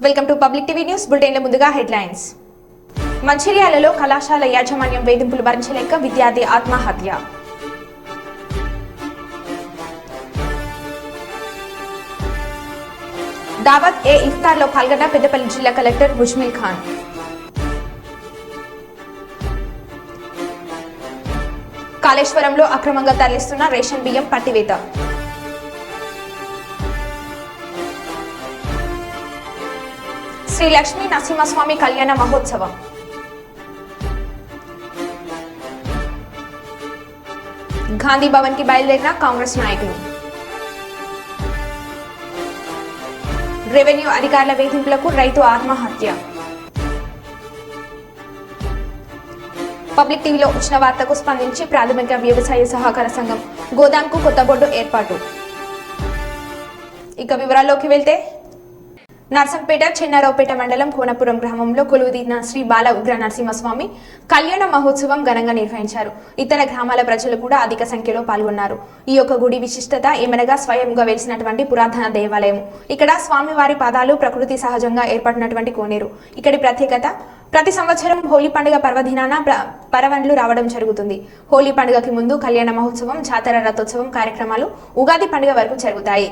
Welcome to public TV news బులెటిన్ల ముందుగా headlines. మంచిర్యాలలో కళాశాల యాజమాన్యం వేధింపులు భరించలేక విద్యార్థి ఆత్మహత్య. దావత్ ఏ ఇఫ్తార్లో పాల్గొన్న పెద్దపల్లి జిల్లా కలెక్టర్ ముజ్మిల్ ఖాన్. కాళేశ్వరంలో అక్రమంగా తరలిస్తున్న రేషన్ బియ్యం పట్టివేత. శ్రీ లక్ష్మీ నరసింహస్వామి కళ్యాణ మహోత్సవం. గాంధీ భవన్ కి బయలుదేరిన కాంగ్రెస్ నాయకులు. రెవెన్యూ అధికారుల వేధింపులకు రైతు ఆత్మహత్య. పబ్లిక్ టీవీలో వచ్చిన వార్తకు స్పందించి ప్రాథమిక వ్యవసాయ సహకార సంఘం గోదాంకు కొత్త బోర్డు ఏర్పాటు. ఇక వివరాల్లోకి వెళ్తే నర్సంపేట చెన్నారావుపేట మండలం కోనపురం గ్రామంలో కొలువుదీరిన శ్రీ బాల ఉగ్ర నరసింహస్వామి కళ్యాణ మహోత్సవం ఘనంగా నిర్వహించారు. ఇతర గ్రామాల ప్రజలు కూడా అధిక సంఖ్యలో పాల్గొన్నారు. ఈ యొక్క గుడి విశిష్టత ఏమనగా స్వయంగా వెలిసినటువంటి పురాతన దేవాలయం. ఇక్కడ స్వామివారి పాదాలు ప్రకృతి సహజంగా ఏర్పడినటువంటి కోనేరు. ఇక్కడి ప్రత్యేకత ప్రతి సంవత్సరం హోలీ పండుగ పర్వదినాన పరవన్లు రావడం జరుగుతుంది. హోలీ పండుగకి ముందు కళ్యాణ మహోత్సవం, జాతర, రథోత్సవం కార్యక్రమాలు ఉగాది పండుగ వరకు జరుగుతాయి.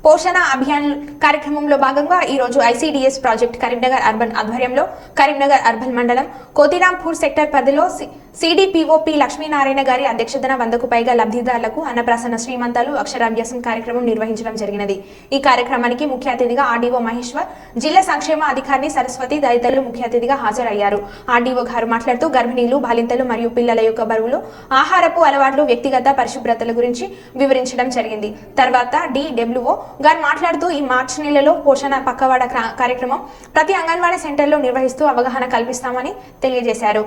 పోషణ అభియాన్ కార్యక్రమంలో భాగంగా ఈ రోజు ఐసిడిఎస్ ప్రాజెక్ట్ కరీంనగర్ అర్బన్ ఆధ్వర్యంలో కరీంనగర్ అర్బన్ మండలం కోతిరాంపూర్ సెక్టర్ 10లో సిడిపిఓపి లక్ష్మీనారాయణ గారి అధ్యక్షతన 100కు పైగా లబ్ధిదారులకు అన్నప్రాసన శ్రీమంతాలు అక్షరాభ్యాసం కార్యక్రమం నిర్వహించడం జరిగినది. ఈ కార్యక్రమానికి ముఖ్య అతిథిగా ఆర్డీఓ మహేశ్వర్, జిల్లా సంక్షేమ అధికారిని సరస్వతి తదితరులు ముఖ్య అతిథిగా హాజరయ్యారు. ఆర్డీఓ గారు మాట్లాడుతూ గర్భిణీలు, బాలింతలు మరియు పిల్లల యొక్క బరువులు, ఆహారపు అలవాట్లు, వ్యక్తిగత పరిశుభ్రతల గురించి వివరించడం జరిగింది. తర్వాత డిడబ్ల్యూఓ గారు మాట్లాడుతూ ఈ మార్చి నెలలో పోషణ పక్కవాడ కార్యక్రమం ప్రతి అంగన్వాడీ సెంటర్లో నిర్వహిస్తూ అవగాహన కల్పిస్తామని తెలియజేశారు.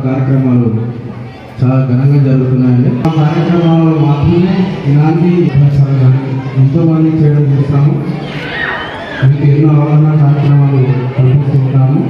కార్యక్రమాలు చాలా ఘనంగా జరుగుతున్నాయండి. ఆ కార్యక్రమాల్లో మాత్రమే ఇలాంటి ఎంతో మంది చేయడం చేస్తాము. మీకు ఎన్నో అవగాహన కార్యక్రమాలు కల్పిస్తూ ఉంటాము.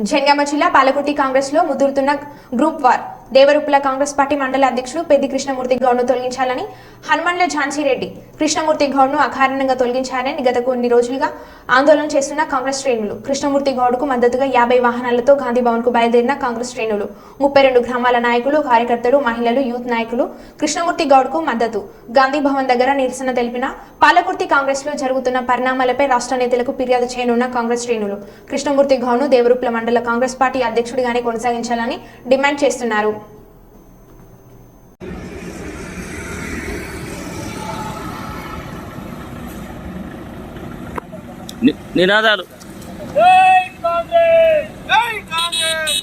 జనగామ జిల్లా పాలకుర్తి కాంగ్రెస్ లో ముదురుతున్న group war. Devaruppula Congress party మండల అధ్యక్షుడు పెద్ది కృష్ణమూర్తి గౌడ్ను తొలగించాలని హనుమన్ల ఝాన్సీరెడ్డి కృష్ణమూర్తి గౌడ్ను అకారణంగా తొలగించారని గత కొన్ని రోజులుగా ఆందోళన చేస్తున్న కాంగ్రెస్ శ్రేణులు. కృష్ణమూర్తి గౌడ్కు మద్దతుగా 50 వాహనాలతో గాంధీ భవన్ కు బయలుదేరిన కాంగ్రెస్ శ్రేణులు 32 గ్రామాల నాయకులు, కార్యకర్తలు, మహిళలు, యూత్ నాయకులు కృష్ణమూర్తి గౌడ్కు మద్దతు గాంధీ భవన్ దగ్గర నిరసన తెలిపిన పాలకుర్తి కాంగ్రెస్ లో జరుగుతున్న పరిణామాలపై రాష్ట్ర నేతలకు ఫిర్యాదు చేయనున్న కాంగ్రెస్ శ్రేణులు కృష్ణమూర్తి గౌడ్ను దేవరుప్పుల మండల కాంగ్రెస్ పార్టీ అధ్యక్షుడిగానే కొనసాగించాలని డిమాండ్ చేస్తున్నారు. నినాదాలు జై కాంగ్రెస్ జై కాంగ్రెస్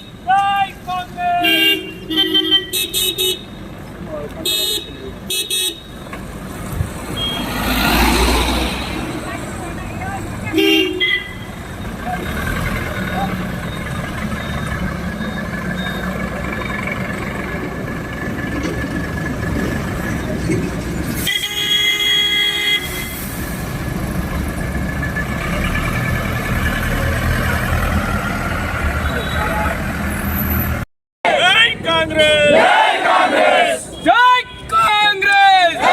జై కాంగ్రెస్.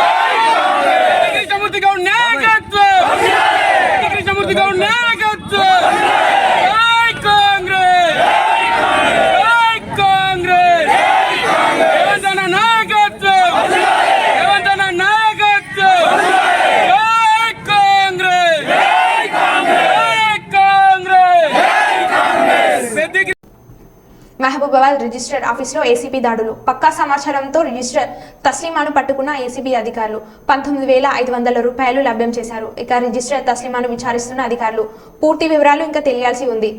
మహబూబాబాద్ రిజిస్టర్ ఆఫీసులో ఏసీబీ దాడులు. పక్కా సమాచారంతో రిజిస్టర్ తస్లీమాను పట్టుకున్న ఏసీబీ అధికారులు 19,500 రూపాయలు లభ్యం చేశారు. ఇక రిజిస్టర్ తస్లీమాను విచారిస్తున్న అధికారులు. పూర్తి వివరాలు ఇంకా తెలియాల్సి ఉంది.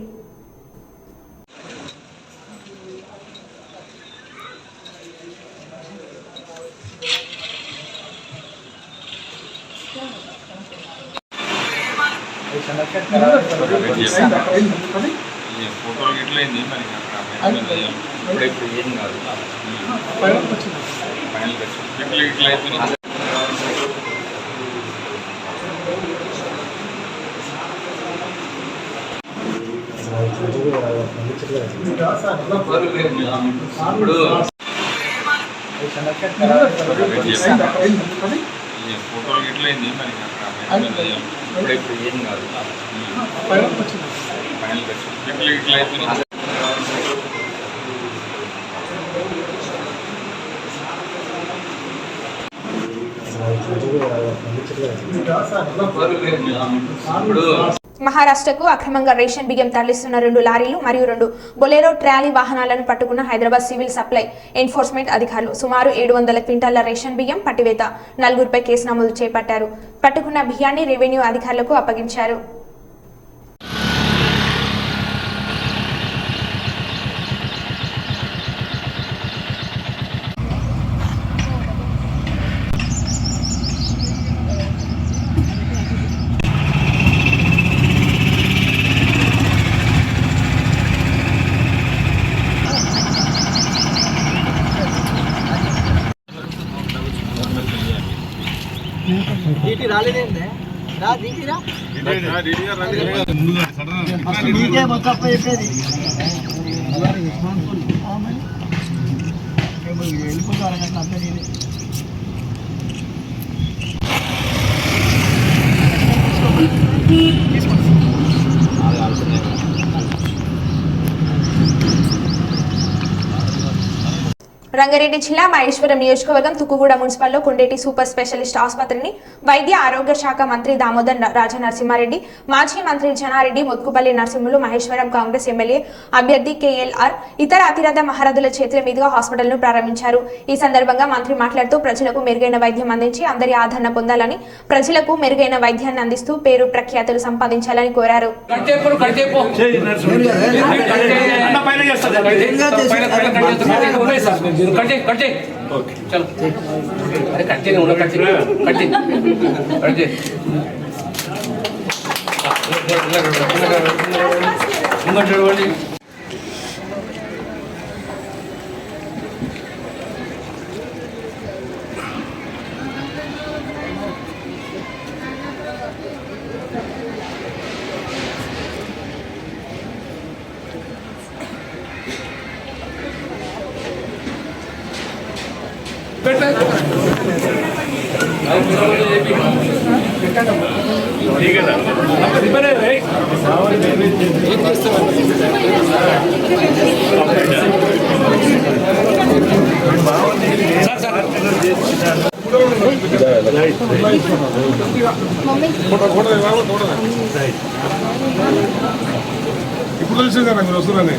ఫోటోలు గిట్లా అయింది మరి ఇప్పుడు ఏం కాదు ఫైనల్ ఇట్లా అయిపోయింది. ఇప్పుడు ఫోటోలు గిట్లా అయింది మరి ఇప్పుడు ఏం కాదు ఫైనల్కి వచ్చింది. ఫైనల్కి వచ్చింది ఇట్లా అయిపోయింది. ఇప్పుడు మహారాష్ట్రకు అక్రమంగా రేషన్ బియ్యం తరలిస్తున్న 2 లారీలు మరియు 2 బొలెరో ట్రాలీ వాహనాలను పట్టుకున్న హైదరాబాద్ సివిల్ సప్లై ఎన్ఫోర్స్మెంట్ అధికారులు. సుమారు 700 క్వింటాల రేషన్ బియ్యం పట్టివేత, 4గురిపై కేసు నమోదు చేపట్టారు. పట్టుకున్న బియ్యాన్ని రెవెన్యూ అధికారులకు అప్పగించారు. రంగారెడ్డి జిల్లా మహేశ్వరం నియోజకవర్గం తుక్కుగూడ మున్సిపల్లో కొండేటి సూపర్ స్పెషలిస్ట్ ఆసుపత్రిని వైద్య ఆరోగ్య శాఖ మంత్రి దామోదర్ రాజనరసింహారెడ్డి, మాజీ మంత్రి జనారెడ్డి, మొత్తుకుపల్లి నరసింహులు, మహేశ్వరం కాంగ్రెస్ ఎమ్మెల్యే అభ్యర్థి కేఎల్ఆర్, ఇతర అతిరథ మహారథుల చేతుల మీదుగా హాస్పిటల్ను ప్రారంభించారు. ఈ సందర్భంగా మంత్రి మాట్లాడుతూ ప్రజలకు మెరుగైన వైద్యం అందించి అందరి ఆదరణ పొందాలని, ప్రజలకు మెరుగైన వైద్యాన్ని అందిస్తూ పేరు ప్రఖ్యాతులు సంపాదించాలని కోరారు. चलो अरे कट्टे नहीं कट्टे ఇప్పుడు తెలుసు కదా మీరు వస్తున్నారని.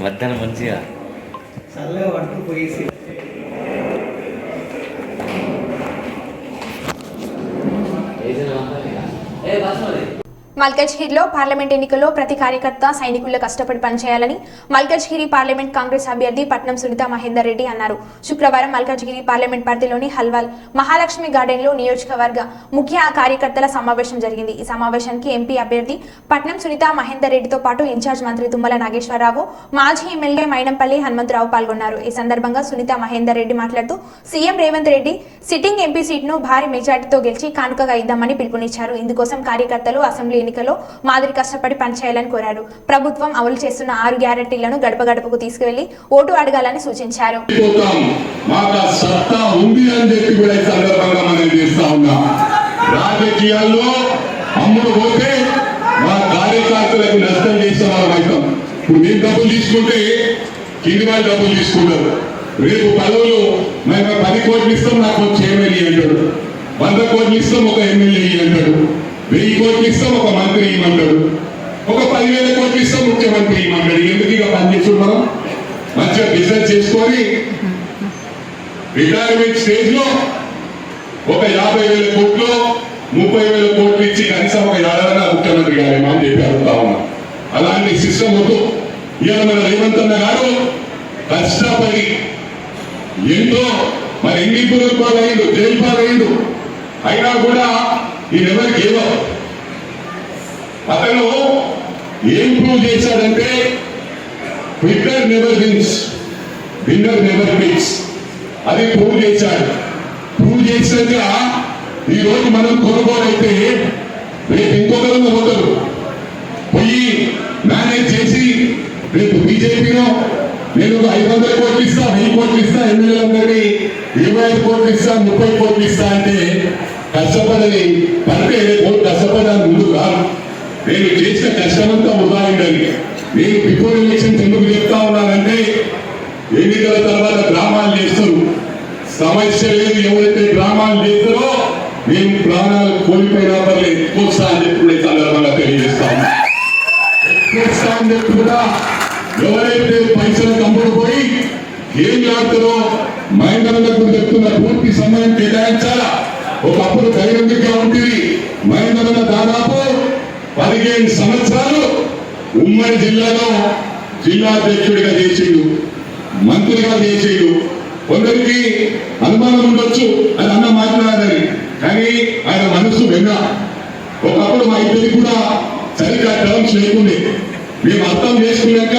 మధ్యాహ్నం మంచిగా మల్కజ్గిరిలో పార్లమెంట్ ఎన్నికల్లో ప్రతి కార్యకర్త సైనికుల్లో కష్టపడి పనిచేయాలని మల్కజ్గిరి పార్లమెంట్ కాంగ్రెస్ అభ్యర్థి పట్నం సునీత మహేందర్ రెడ్డి అన్నారు. శుక్రవారం మల్కజ్గిరి పార్లమెంట్ పరిధిలోని హల్వాల్ మహాలక్ష్మి గార్డెన్లో నియోజకవర్గ ముఖ్య కార్యకర్తల సమావేశం జరిగింది. ఈ సమావేశానికి ఎంపీ అభ్యర్థి పట్నం సునీత మహేందర్ రెడ్డితో పాటు ఇన్ఛార్జ్ మంత్రి తుమ్మల నాగేశ్వరరావు, మాజీ ఎమ్మెల్యే మైనంపల్లి హనుమంతరావు పాల్గొన్నారు. ఈ సందర్భంగా సునీత మహేందర్ రెడ్డి మాట్లాడుతూ CM Revanth Reddy sitting MP సీట్ను భారీ మెజార్టీతో గెలిచి కానుకగా ఇద్దామని పిలుపునిచ్చారు. ఇందుకోసం కార్యకర్తలు అసెంబ్లీ ఎన్నికల్లో మాదిరి కష్టపడి పనిచేయాలని కోరారు. ప్రభుత్వం అమలు చేస్తున్న 6 గ్యారెంటీలను గడప గడపకు తీసుకువెళ్లి ఓటు అడగాలని సూచించారు. రాజకీయాల్లో అమ్ముడు పోతే మా కార్యకర్తలకు నష్టం చేసే వాళ్ళం అవుతాం. ఇప్పుడు మేము డబ్బులు తీసుకుంటే కింది వాళ్ళు డబ్బులు తీసుకుంటారు. రేపు పదవులు మేము 10 కోట్లు ఇస్తాం, నాకు వచ్చి ఎమ్మెల్యే అంటాడు. 100 కోట్లు ఇస్తాం, ఒక ఎమ్మెల్యే అంటాడు. 1000 కోట్లు ఇస్తాం, ఒక మంత్రి ఇవ్వమంటాడు. ఒక 10,000 కోట్లు ఇస్తాం, ముఖ్యమంత్రి ఇవ్వమంటాడు. ఎందుకు ఇక పనిచేస్తాడు? మనం మంచిగా బిజినెస్ చేసుకొని రిటైర్మెంట్ స్టేజ్ లో ఒక 50,000 కోట్లు 30,000 కోట్లు ఇచ్చి కనీసం ఒక ఏడాదైనా ముఖ్యమంత్రి గారేమో అని చెప్పి అడుగుతా ఉన్నాం. అలాంటి సిస్టమ్ వద్దు. ఇవాళ మన రేవంత్ అన్న గారు కష్టపడి ఎంతో మరి ఎన్ని ఇబ్బందులు పాలయ్యిండు, జైలు పాలయ్యిండు, అయినా కూడా ఈయనెవరికి ఏవో అతను ఏం ప్రూవ్ చేశాడంటే winner never wins, winner never wins. అది ప్రూవ్ చేశాడు. ప్రూవ్ చేశాక ఈ రోజు మనం కొనుగోలైతే రేపు ఇంకొకరు పోతారు పోయి మేనేజ్ చేసి రేపు బీజేపీలో నేను 500 కోట్లు ఇస్తా, 1000 కోట్లు ఇస్తా, ఎమ్మెల్యేలందరినీ 25 కోట్లు ఇస్తా, 30 కోట్లు ఇస్తా అంటే కష్టపడని పడితే కష్టపడడానికి ముందు కాదు. నేను చేసిన కష్టమంతా ఉదాహరణని నేను బిఫోర్ ఎలక్షన్స్ ఎందుకు చెప్తా ఉన్నానంటే ఎన్నికల తర్వాత డ్రామాలు చేస్తారు. సమస్య లేదు. ఎవరైతే డ్రామాలు చేస్తారో మేము ప్రాణాలు కోల్పోయినా పర్లేదు ఎక్కువస్తా అని చెప్పి సందర్భంగా తెలియజేస్తాము. ఎక్కువస్తా అని చెప్పి కూడా ఎవరైతే పైసలు కమ్ముడు పోయి ఏం ఆడతారో మహేంద్రకు చెప్తున్న పూర్తి సమయం కేటాయించాలా. ఒకప్పుడు ధైర్యంగా ఉంటుంది. మహేంద్ర దాదాపు 15 సంవత్సరాలు ఉమ్మడి జిల్లాలో జిల్లా అధ్యక్షుడిగా చేసిండు, మంత్రిగా చేసిండు. కొందరికి అనుమానం ఉండొచ్చు అని అన్న మాట్లాడాలని, కానీ ఆయన మనసు వెన్న. ఒకప్పుడు మా ఇద్దరికి కూడా సరిగ్గా టర్మ్స్ లేకుండే. మేము అర్థం చేసుకున్నాక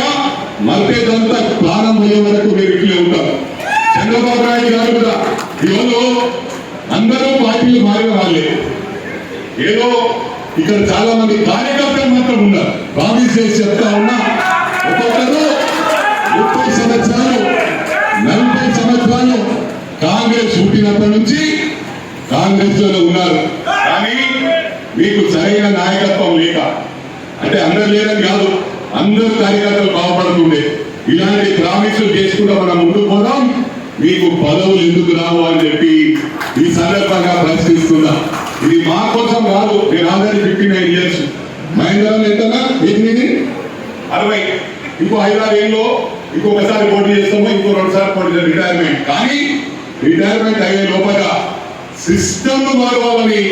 మరిపేదంతా ప్రాణం పోయే వరకు మీరు ఇట్లే ఉంటారు. చంద్రబాబు నాయుడు గారు కూడా ఈరోజు అందరూ పార్టీలు మారిన వాళ్ళే. ఏదో ఇక్కడ చాలా మంది కార్యకర్తలు మాత్రం ఉన్నారు. ప్రామిస్ చేసి చెప్తా ఉన్నా ఒక్కొక్కరు 30 సంవత్సరాలు 40 సంవత్సరాలు కాంగ్రెస్ పుట్టినప్పటి నుంచి కాంగ్రెస్ లోనే ఉన్నారు. కానీ మీకు సరైన నాయకత్వం లేక, అంటే అందరు లేదని కాదు, అందరూ కార్యకర్తలు బాగుపడుతుండే. ఇలాంటి ప్రామిసులు చేసుకుంటూ మనం ముందుకు పోదాం. మీకు పదవులు ఎందుకు రావు అని చెప్పి ఈ సందర్భంగా ప్రశ్నిస్తున్నా. ఇది మా కోసం కాదు. నేను ఆల్రెడీ 59 ఇయర్స్. మహేంద్రం ఎంతనా 60. ఇంకో 5-6 ఏళ్ళు ఇంకొకసారి పోటీ చేస్తాము, ఇంకో 2 సార్లు పోటీ చేస్తాం రిటైర్మెంట్. కానీ రిటైర్మెంట్ అయ్యే లోపల సిస్టమ్ మారవాలని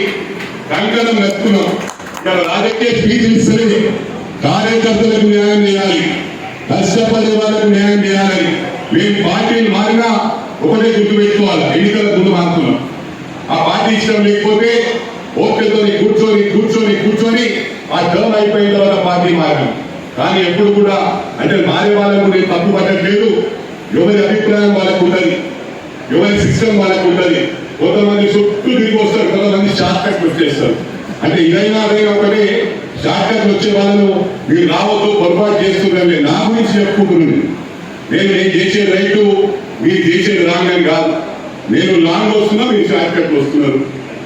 కంకణం నెత్తున్నాం. ఇక్కడ రాజకీయ స్పీచ్లు ఇస్తలేదు. కార్యకర్తలకు న్యాయం చేయాలి, కష్టపడే వాళ్ళకు న్యాయం చేయాలని మేము పార్టీలు మారినా ఒకటే గుర్తు పెట్టుకోవాలి. ఎన్నికల ముందు మారుతున్నాం. ఆ పార్టీ ఇష్టం లేకపోతే ఓట్లతో కూర్చొని కూర్చొని కూర్చొని ఆ టర్మ్ అయిపోయిన తర్వాత పార్టీ మారాం. కానీ ఎప్పుడు కూడా అంటే మారే వాళ్ళకు నేను తప్పు పట్టట్లేదు. ఎవరి అభిప్రాయం వాళ్ళకు ఉంటుంది, ఎవరి సిస్టమ్ వాళ్ళకు ఉంటుంది. కొంతమంది చుట్టూ తిరిగి వస్తారు, కొంతమంది షార్ట్ కట్ వచ్చేస్తారు. అంటే ఇదైనా అదైనా ఒకటే షార్ట్ కట్ వచ్చే వాళ్ళను మీరు రావద్దు, పొరపాటు చేస్తున్నాను. నా గురించి చెప్పుకుంటున్నాను. నేను చేసేది రైట్, మీరు చేసేది రాంగ్ అని కాదు. నేను లాంగ్ వస్తున్నా, మీరు షార్ట్ కట్ వస్తున్నారు.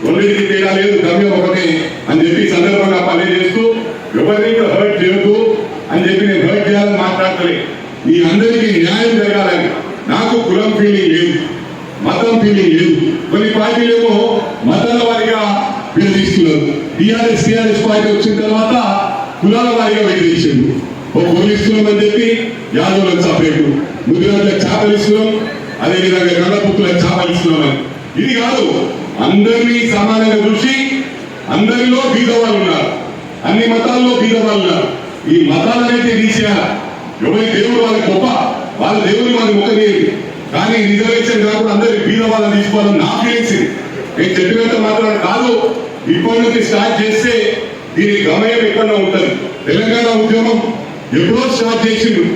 రెండింటికి తేడా లేదు, గమ్యం ఒకటే అని చెప్పి సందర్భంగా పని చేస్తూ ఎవరిని హర్ట్ చేయొద్దు అని చెప్పి నేను హర్ట్ చేయాలని మాట్లాడతలే. మీ అందరికీ న్యాయం జరగాలని. నాకు కులం ఫీలింగ్ లేదు, మతం ఫీలింగ్ లేదు. కొన్ని పార్టీలేమో మతాల వారిగా విడదీస్తున్నారు. టీఆర్ఎస్ పార్టీ వచ్చిన తర్వాత కులాల వారిగా విడదీసిండు. ఒక పోలీసులం అని చెప్పి యాదవులకు సపరేటు, ముద్దులకు చేపలిస్తున్నాం, అదేవిధంగా గంగపుత్రులకు చేపలిస్తున్నామని. ఇది కాదు, అందరినీ సమానంగా చూసి అందరిలో బీద వాళ్ళు ఉన్నారు. అన్ని మతాల్లో బీదవాళ్ళు ఉన్నారు. ఈ మతాలనైతే తీసేయాలి. ఎవరి దేవుడు వాళ్ళ గొప్ప, వాళ్ళ దేవుని వాళ్ళ ముఖలేదు. కానీ రిజర్వేషన్ కాకుండా అందరి బీదవాళ్ళని తీసుకోవాలని నా ఫీలింగ్స్ ఇది. నేను చెప్పినంత మాత్రం కాదు, ఇప్పటి నుంచి స్టార్ట్ చేస్తే దీని గమయం ఎక్కడ ఉంటుంది. తెలంగాణ ఉద్యమం ఎప్పుడో స్టార్ట్ చేసిండ్రు,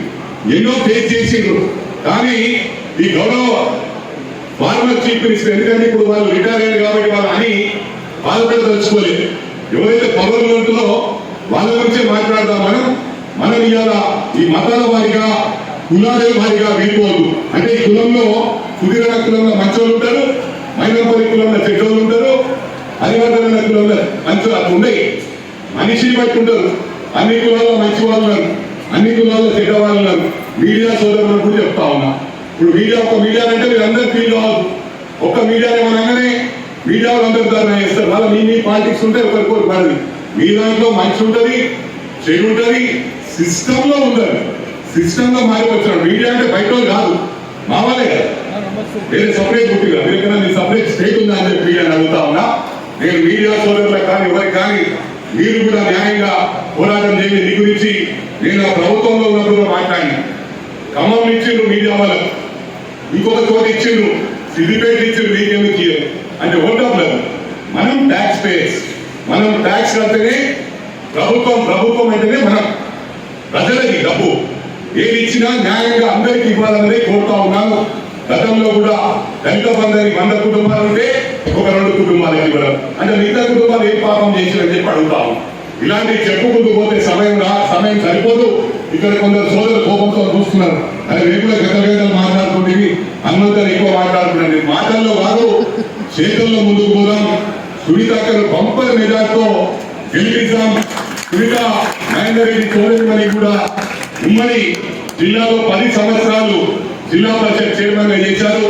ఎన్నో ఫేస్ చేసిండ్రు. కానీ ఈ గౌరవ ఫార్మర్ చీఫ్ మినిస్టర్, ఎందుకంటే ఇప్పుడు వాళ్ళు రిటైర్ అయ్యారు కాబట్టి వాళ్ళు అని వాళ్ళు కూడా తలుచుకోలేదు. ఎవరైతే పవర్లు ఉంటుందో వాళ్ళ గురించే మాట్లాడదాం. మనం ఇవాళ ఈ మతాల వారిగా కులాల వారిగా వెళ్ళిపోవద్దు. అంటే ఈ కులంలో కుదిరణ కులంలో మంచోళ్ళు ఉంటారు, మైనంపల్లి కులంలో చెడ్డోళ్ళు ఉంటారు, హరివర్ధన కులంలో మంచి అట్లా ఉండయి. మనిషిని బట్టి ఉంటారు. అన్ని కులాల్లో మంచి వాళ్ళు ఉన్నారు, అన్ని కులాల్లో చెడ్డ వాళ్ళు ఉన్నారు. మీడియా సోదరులను కూడా చెప్తా ఉన్నా. ఇప్పుడు ఒక మీడియా అంటే మీరు అందరూ ఫీల్ కావద్దు. ఒక్క మీడియా ఏమనగానే మీడియా అందరూ ధర్నా చేస్తారు. వాళ్ళ మీ పాలిటిక్స్ ఉంటే ఒకరికొకరు పడదు. మీ దాంట్లో మంచి ఉంటుంది, చెడు ఉంటుంది, సిస్టమ్ లో ఉండాలి. సిస్టమ్ లో మారిపోతున్నాడు. మీడియా అంటే బయట కాదు, మా వాళ్ళే కదా. వేరే సపరేట్ బుక్ కదా, వీరికన్నా మీ సపరేట్ స్టేట్ ఉందా అని చెప్పి మీడియాని అడుగుతా ఉన్నా. నేను మీడియా సోదరులకు కానీ ఎవరికి కానీ మీరు కూడా న్యాయంగా పోరాటం చేయండి. నీ గురించి నేను ఆ ప్రభుత్వంలో ఉన్నప్పుడు మాట్లాడినా. ఖమ్మం ఇచ్చిండ్రు మీడియా వాళ్ళకు, ఇంకొక చోట ఇచ్చిండ్రు, సిద్దిపేట ఇచ్చిండ్రు, మీకేమి ఇచ్చారు అంటే ఓటాబ్లేదు. మనం ట్యాక్స్ పేయర్స్, మనం ట్యాక్స్ కడితేనే ప్రభుత్వం అంటేనే మనం ప్రజలకి డబ్బు ఏది ఇచ్చినా న్యాయంగా అందరికీ ఇవ్వాలన్నదే కోరుతా ఉన్నాను. గతంలో కూడా దళిత బంధానికి 100 కుటుంబాలు ఉంటే ఒక 2 కుటుంబాలకి ఇవ్వడం అంటే మిగతా కుటుంబాలు ఏం పాపం చేసినని చెప్పి అడుగుతాము. ఇలాంటివి చెప్పుకుంటూ పోతే సమయం సరిపోదు. ఇక్కడ కొందరు సోదరులు కోపంతో చూస్తున్నారు. అది రేపులో గతలు మాట్లాడుతుంది, హనుమంతులు ఎక్కువ మాట్లాడుతున్నారు. మాటల్లో కాదు, చేతుల్లో ముందుకు పోదాం. సునీతక్కను బంపర్ మెజార్టీతో గెలిపిద్దాం. సునీత మహేందర్ రెడ్డి సోదరిమణి కూడా ఉమ్మడి జిల్లాలో 10 సంవత్సరాలు జిల్లా పరిషత్ చైర్మన్ గా చేశారు.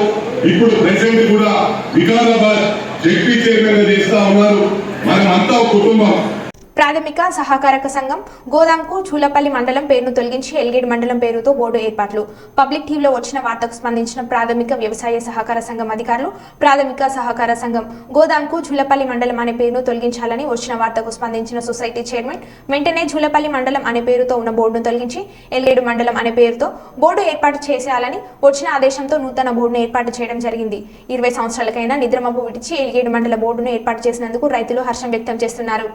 ఇప్పుడు ప్రెసిడెంట్ కూడా వికారాబాద్ జెడ్పీ చైర్మన్ గా చేస్తా ఉన్నారు. మనం అంతా కుటుంబం. ప్రాథమిక సహకారక సంఘం గోదాంకు చూలపల్లి మండలం పేరును తొలగించి ఎల్గేడ్ మండలం పేరుతో బోర్డు ఏర్పాట్లు. పబ్లిక్ టీవీలో వచ్చిన వార్తకు స్పందించిన ప్రాథమిక వ్యవసాయ సహకార సంఘం అధికారులు ప్రాథమిక సహకార సంఘం గోదాంకు చూలపల్లి మండలం అనే పేరును తొలగించాలని వచ్చిన వార్తకు స్పందించిన సొసైటీ చైర్మన్ వెంటనే చూలపల్లి మండలం అనే పేరుతో ఉన్న బోర్డును తొలగించి ఎల్గేడు మండలం అనే పేరుతో బోర్డు ఏర్పాటు చేసేయాలని వచ్చిన ఆదేశంతో నూతన బోర్డును ఏర్పాటు చేయడం జరిగింది. 20 సంవత్సరాలకైనా నిద్రమబ్బు విడిచి ఎల్గేడు మండల బోర్డును ఏర్పాటు చేసినందుకు రైతులు హర్షం వ్యక్తం చేస్తున్నారు.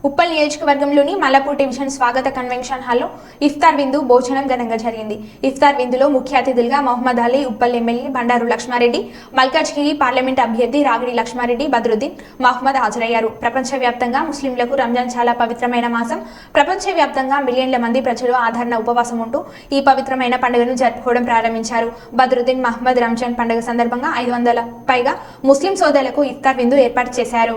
ఉప్పల్ నియోజకవర్గంలోని మల్లాపూర్ డివిజన్ స్వాగత కన్వెన్షన్ హాల్లో ఇఫ్తార్ విందు భోజనం ఘనంగా జరిగింది. ఇఫ్తార్ విందులో ముఖ్య అతిథులుగా మహమ్మద్ అలీ, ఉప్పల్ ఎమ్మెల్యే బండారు లక్ష్మారెడ్డి, మల్కాజ్గిరి పార్లమెంట్ అభ్యర్థి రాగిడి లక్ష్మారెడ్డి, బద్రుద్దీన్, మహమ్మద్ హాజరయ్యారు. ప్రపంచవ్యాప్తంగా ముస్లింలకు రంజాన్ చాలా పవిత్రమైన మాసం. ప్రపంచవ్యాప్తంగా మిలియన్ల మంది ప్రజలు ఆదరణ ఉపవాసం ఉంటూ ఈ పవిత్రమైన పండుగను జరుపుకోవడం ప్రారంభించారు. బద్రుద్దీన్ మహమ్మద్ రంజాన్ పండుగ సందర్భంగా 500 పైగా ముస్లిం సోదరులకు ఇఫ్తార్ విందు ఏర్పాటు చేశారు.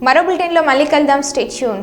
మరో బులెటిన్లో మళ్ళీ కలుద్దాం. Stay tune.